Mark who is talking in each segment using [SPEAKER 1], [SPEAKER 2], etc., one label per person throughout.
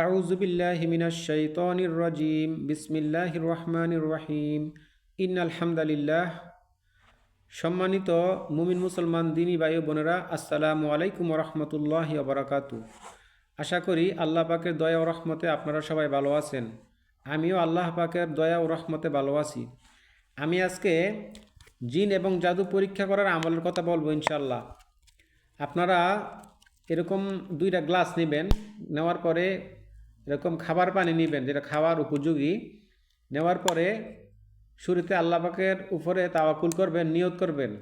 [SPEAKER 1] আউযু বিল্লাহি মিনাশ শাইতানির রাজিম বিসমিল্লাহির রহমানির রহিম ইন্নাল হামদালিল্লাহ। সম্মানিত মুমিন মুসলমান দিনী ভাই ও বোনেরা, আসসালামু আলাইকুম ওয়া রাহমাতুল্লাহি ওয়া বারাকাতুহু। আশা করি আল্লাহ পাকের দয়া ও রহমতে আপনারা সবাই ভালো আছেন। আমিও আল্লাহ পাকের দয়া ও রহমতে ভালো আছি। আমি আজকে জিন এবং জাদু পরীক্ষা করার আমলের কথা বলবো ইনশাআল্লাহ। আপনারা এরকম দুইটা গ্লাস নেবেন, নেওয়ার পরে এরকম খাবার পানি নেবেন যেটা খাওয়ার উপযোগী। নেওয়ার পরে শুরুতে আল্লাহ পাকের উপরে তাওয়াক্কুল করবেন, নিয়ত করবেন।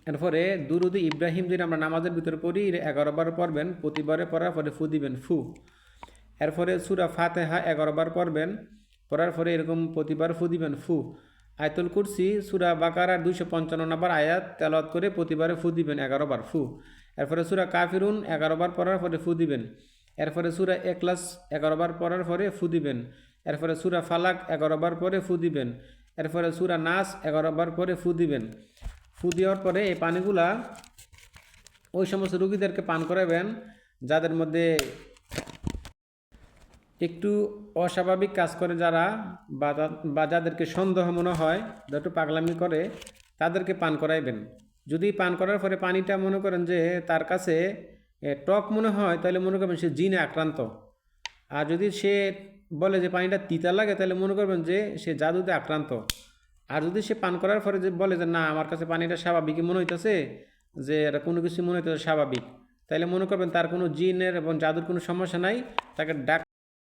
[SPEAKER 1] এরপরে দুরুদ ইব্রাহিম যেটা আমরা নামাজের ভিতরে পড়ি 11 বার পড়বেন, প্রতিবারে পড়ার পরে ফু দিবেন, ফু। এরপরে সূরা ফাতিহা 11 বার পড়বেন, পড়ার পরে এরকম প্রতিবার ফু দিবেন, ফু। আয়াতুল কুরসি সূরা বাকারার 255 নম্বর আয়াত তেলাওয়াত করে প্রতিবারে ফু দিবেন 11 বার, ফু। এরপরে সূরা কাফিরুন 11 বার পড়ার পরে ফু দিবেন। এরপরে সূরা ইখলাস 11 বার পড়ার পরে ফু দিবেন। এরপরে সূরা ফালাক 11 বার পরে ফু দিবেন। এরপরে সূরা নাস 11 বার পরে ফু দিবেন। ফু দেওয়ার পরে এই পানিগুলা ওই সমস্ত রোগীদেরকে পান করাবেন যাদের মধ্যে একটু অস্বাভাবিক কাজ করে, যারা বা যাদেরকে সন্দেহ মনে হয় একটু পাগলামি করে, তাদেরকে পান করাইবেন। যদি পান করার পরে পানিটা মনে করেন যে তার কাছে টক মনে হয়, তাহলে মনে করবেন সে জিনে আক্রান্ত। আর যদি সে বলে যে পানিটা তিতা লাগে, তাহলে মনে করবেন যে সে জাদুতে আক্রান্ত। আর যদি সে পান করার পরে যে বলে যে না, আমার কাছে পানিটা স্বাভাবিকই মনে হইতেছে, যে এটা কোনো কিছু মনে হইতেছে স্বাভাবিক, তাইলে মনে করবেন তার কোনো জিনের এবং জাদুর কোনো সমস্যা নাই, তাকে